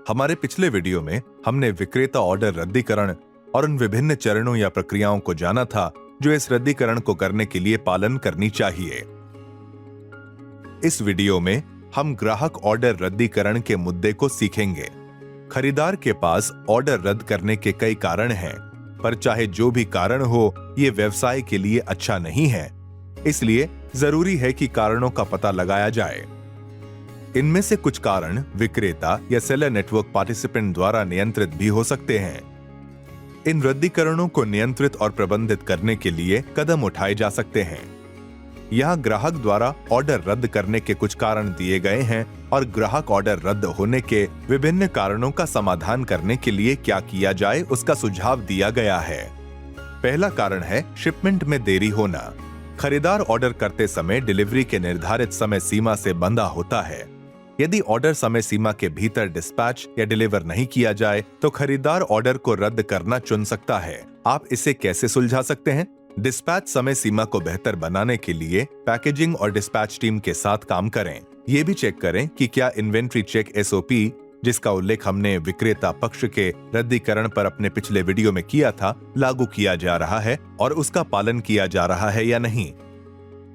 हमारे पिछले वीडियो में हमने विक्रेता ऑर्डर रद्दीकरण और उन विभिन्न चरणों या प्रक्रियाओं को जाना था जो इस रद्दीकरण को करने के लिए पालन करनी चाहिए। इस वीडियो में हम ग्राहक ऑर्डर रद्दीकरण के मुद्दे को सीखेंगे। खरीदार के पास ऑर्डर रद्द करने के कई कारण हैं, पर चाहे जो भी कारण हो, ये व्यवसाय के लिए अच्छा नहीं है। इसलिए जरूरी है कि कारणों का पता लगाया जाए। इनमें से कुछ कारण विक्रेता या सेलर नेटवर्क पार्टिसिपेंट द्वारा नियंत्रित भी हो सकते हैं। इन रद्दीकरणों को नियंत्रित और प्रबंधित करने के लिए कदम उठाए जा सकते हैं। यहाँ ग्राहक द्वारा ऑर्डर रद्द करने के कुछ कारण दिए गए हैं और ग्राहक ऑर्डर रद्द होने के विभिन्न कारणों का समाधान करने के लिए क्या किया जाए उसका सुझाव दिया गया है। पहला कारण है शिपमेंट में देरी होना। खरीदार ऑर्डर करते समय डिलीवरी के निर्धारित समय सीमा से बंधा होता है। यदि ऑर्डर समय सीमा के भीतर डिस्पैच या डिलीवर नहीं किया जाए तो खरीदार ऑर्डर को रद्द करना चुन सकता है। आप इसे कैसे सुलझा सकते हैं? डिस्पैच समय सीमा को बेहतर बनाने के लिए पैकेजिंग और डिस्पैच टीम के साथ काम करें। ये भी चेक करें कि क्या इन्वेंट्री चेक SOP, जिसका उल्लेख हमने विक्रेता पक्ष के रद्दीकरण पर अपने पिछले वीडियो में किया था, लागू किया जा रहा है और उसका पालन किया जा रहा है या नहीं।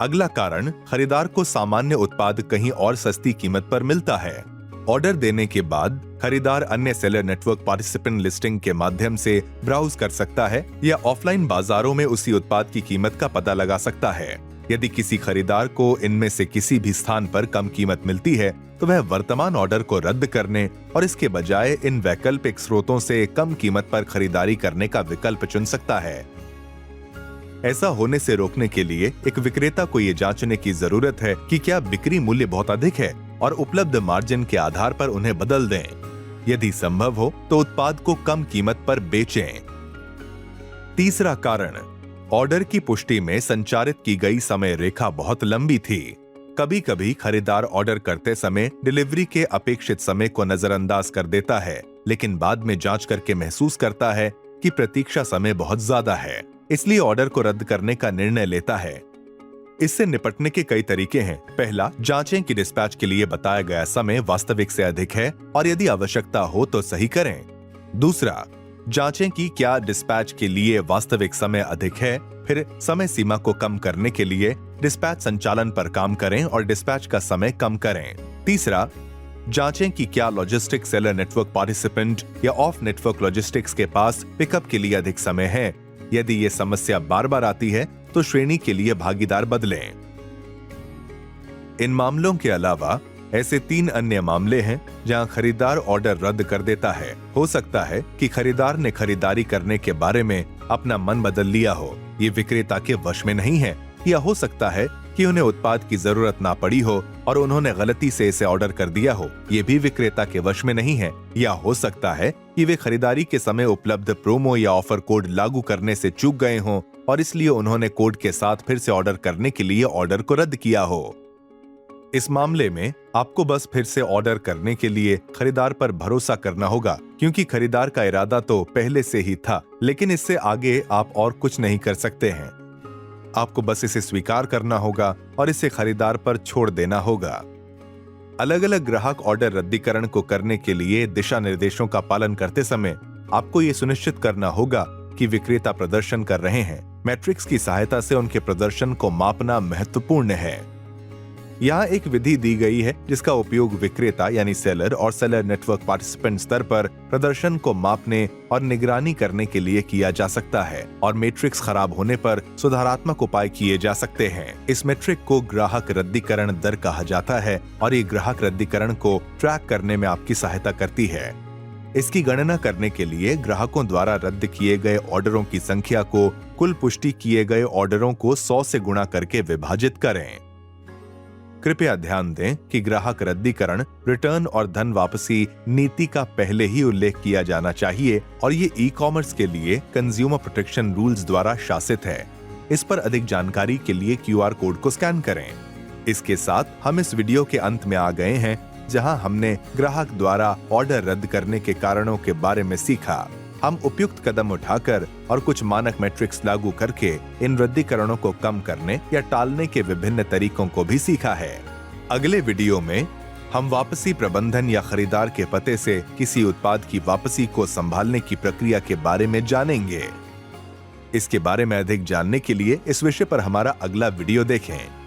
अगला कारण खरीदार को सामान्य उत्पाद कहीं और सस्ती कीमत पर मिलता है। ऑर्डर देने के बाद खरीदार अन्य सेलर नेटवर्क पार्टिसिपेंट लिस्टिंग के माध्यम से ब्राउज कर सकता है या ऑफलाइन बाजारों में उसी उत्पाद की कीमत का पता लगा सकता है। यदि किसी खरीदार को इनमें से किसी भी स्थान पर कम कीमत मिलती है तो वह वर्तमान ऑर्डर को रद्द करने और इसके बजाय इन वैकल्पिक स्रोतों से कम कीमत पर खरीदारी करने का विकल्प चुन सकता है। ऐसा होने से रोकने के लिए एक विक्रेता को ये जांचने की जरूरत है कि क्या बिक्री मूल्य बहुत अधिक है और उपलब्ध मार्जिन के आधार पर उन्हें बदल दें। यदि संभव हो तो उत्पाद को कम कीमत पर बेचें। तीसरा कारण, ऑर्डर की पुष्टि में संचारित की गई समय रेखा बहुत लंबी थी। कभी कभी खरीदार ऑर्डर करते समय डिलीवरी के अपेक्षित समय को नजरअंदाज कर देता है, लेकिन बाद में जांच करके महसूस करता है कि प्रतीक्षा समय बहुत ज्यादा है, इसलिए ऑर्डर को रद्द करने का निर्णय लेता है। इससे निपटने के कई तरीके हैं। पहला, जांचें कि डिस्पैच के लिए बताया गया समय वास्तविक से अधिक है और यदि आवश्यकता हो तो सही करें। दूसरा, जांचें कि क्या डिस्पैच के लिए वास्तविक समय अधिक है, फिर समय सीमा को कम करने के लिए डिस्पैच संचालन पर काम करें और डिस्पैच का समय कम करें। तीसरा, जांचें कि क्या लॉजिस्टिक सेलर नेटवर्क पार्टिसिपेंट या ऑफ नेटवर्क लॉजिस्टिक्स के पास पिकअप के लिए अधिक समय है। यदि ये समस्या बार बार आती है तो श्रेणी के लिए भागीदार बदलें। इन मामलों के अलावा ऐसे 3 अन्य मामले हैं जहां खरीदार ऑर्डर रद्द कर देता है। हो सकता है कि खरीदार ने खरीदारी करने के बारे में अपना मन बदल लिया हो, ये विक्रेता के वश में नहीं है, या हो सकता है कि उन्हें उत्पाद की जरूरत ना पड़ी हो और उन्होंने गलती से इसे ऑर्डर कर दिया हो, ये भी विक्रेता के वश में नहीं है। या हो सकता है कि वे खरीदारी के समय उपलब्ध प्रोमो या ऑफर कोड लागू करने से चूक गए हों और इसलिए उन्होंने कोड के साथ फिर से ऑर्डर करने के लिए ऑर्डर को रद्द किया हो। इस मामले में आपको बस फिर से ऑर्डर करने के लिए खरीदार पर भरोसा करना होगा, क्योंकि खरीदार का इरादा तो पहले से ही था, लेकिन इससे आगे आप और कुछ नहीं कर सकते हैं। आपको बस इसे स्वीकार करना होगा और इसे खरीदार पर छोड़ देना होगा। अलग अलग ग्राहक ऑर्डर रद्दीकरण को करने के लिए दिशा निर्देशों का पालन करते समय आपको ये सुनिश्चित करना होगा कि विक्रेता प्रदर्शन कर रहे हैं। मैट्रिक्स की सहायता से उनके प्रदर्शन को मापना महत्वपूर्ण है। यहाँ एक विधि दी गई है जिसका उपयोग विक्रेता यानी सेलर और सेलर नेटवर्क पार्टिसिपेंट स्तर पर प्रदर्शन को मापने और निगरानी करने के लिए किया जा सकता है और मैट्रिक्स खराब होने पर सुधारात्मक उपाय किए जा सकते हैं। इस मैट्रिक को ग्राहक रद्दीकरण दर कहा जाता है और ये ग्राहक रद्दीकरण को ट्रैक करने में आपकी सहायता करती है। इसकी गणना करने के लिए ग्राहकों द्वारा रद्द किए गए ऑर्डरों की संख्या को कुल पुष्टि किए गए ऑर्डरों को 100 से गुणा करके विभाजित करें। कृपया ध्यान दें कि ग्राहक रद्दीकरण, रिटर्न और धन वापसी नीति का पहले ही उल्लेख किया जाना चाहिए और ये ई-कॉमर्स के लिए कंज्यूमर प्रोटेक्शन रूल्स द्वारा शासित है। इस पर अधिक जानकारी के लिए QR कोड को स्कैन करें। इसके साथ हम इस वीडियो के अंत में आ गए हैं, जहां हमने ग्राहक द्वारा ऑर्डर रद्द करने के कारणों के बारे में सीखा। हम उपयुक्त कदम उठाकर और कुछ मानक मैट्रिक्स लागू करके इन रद्दीकरणों को कम करने या टालने के विभिन्न तरीकों को भी सीखा है। अगले वीडियो में हम वापसी प्रबंधन या खरीदार के पते से किसी उत्पाद की वापसी को संभालने की प्रक्रिया के बारे में जानेंगे। इसके बारे में अधिक जानने के लिए इस विषय पर हमारा अगला वीडियो देखें।